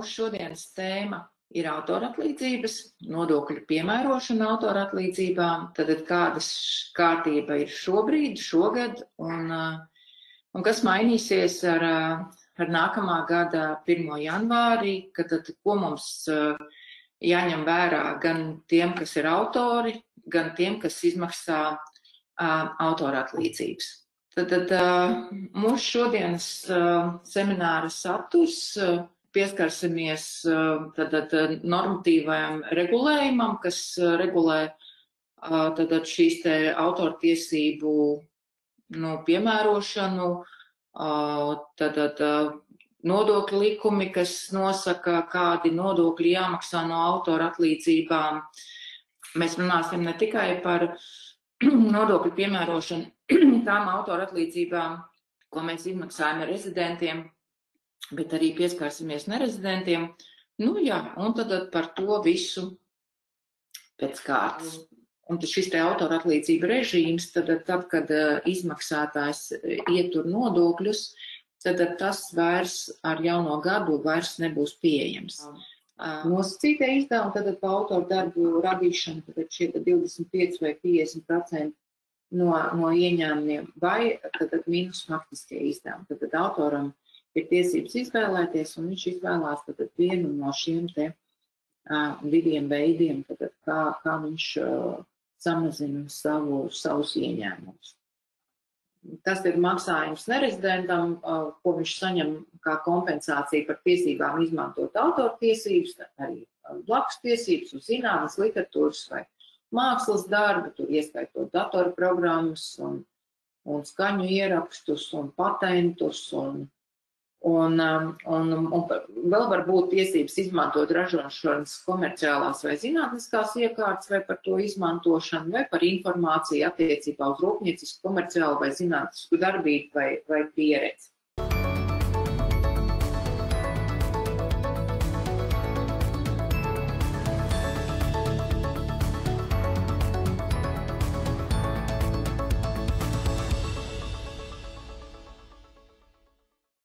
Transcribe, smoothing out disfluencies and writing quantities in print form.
mūsu šodienas tēma ir autoratlīdzības, nodokļu piemērošana autoratlīdzībām, tad kādas kārtība ir šobrīd, šogad, un kas mainīsies ar nākamā gada 1. janvārī, kad ko mums jāņem vērā gan tiem, kas ir autori, gan tiem, kas izmaksā autoratlīdzības. Tad mūsu šodienas semināra saturs pieskarsimies normatīvajam regulējumam, kas regulē šīs te autortiesību piemērošanu, nodokļu likumi, kas nosaka, kādi nodokļi jāmaksā no autoratlīdzībām. Mēs runāsim ne tikai par nodokļu piemērošanu tām autoratlīdzībām, ko mēs izmaksājam ar rezidentiem, bet arī pieskarsimies nerezidentiem. Un tad par to visu pēc kārtas. Un šis te autoratlīdzība režīms, tad, kad izmaksātājs ietur nodokļus, tad tas vairs ar jauno gadu vairs nebūs pieejams. Nosacītie izdevumi, tad pa autoru darbu radīšanu, tad šie 25 vai 50% no ieņēmumiem, vai tad mīnus faktiskie izdevumi. Tad autoram ir tiesības izvēlēties, un viņš izvēlās tad vienu no šiem te diviem veidiem, tad kā viņš samazina savus ieņēmumus. Tas ir maksājums nerezidentam, ko viņš saņem kā kompensācija par tiesībām izmantot autortiesības, arī blakus tiesības uz zinātnes, literatūras vai mākslas darbu, tur ieskaitot datorprogrammas un skaņu ierakstus un patentus un vēl var būt tiesības izmantot ražošanas komerciālās vai zinātniskās iekārtas vai par to izmantošanu vai par informāciju attiecībā uz rūpniecisku, komerciālu vai zinātnisku darbību vai pieredzi.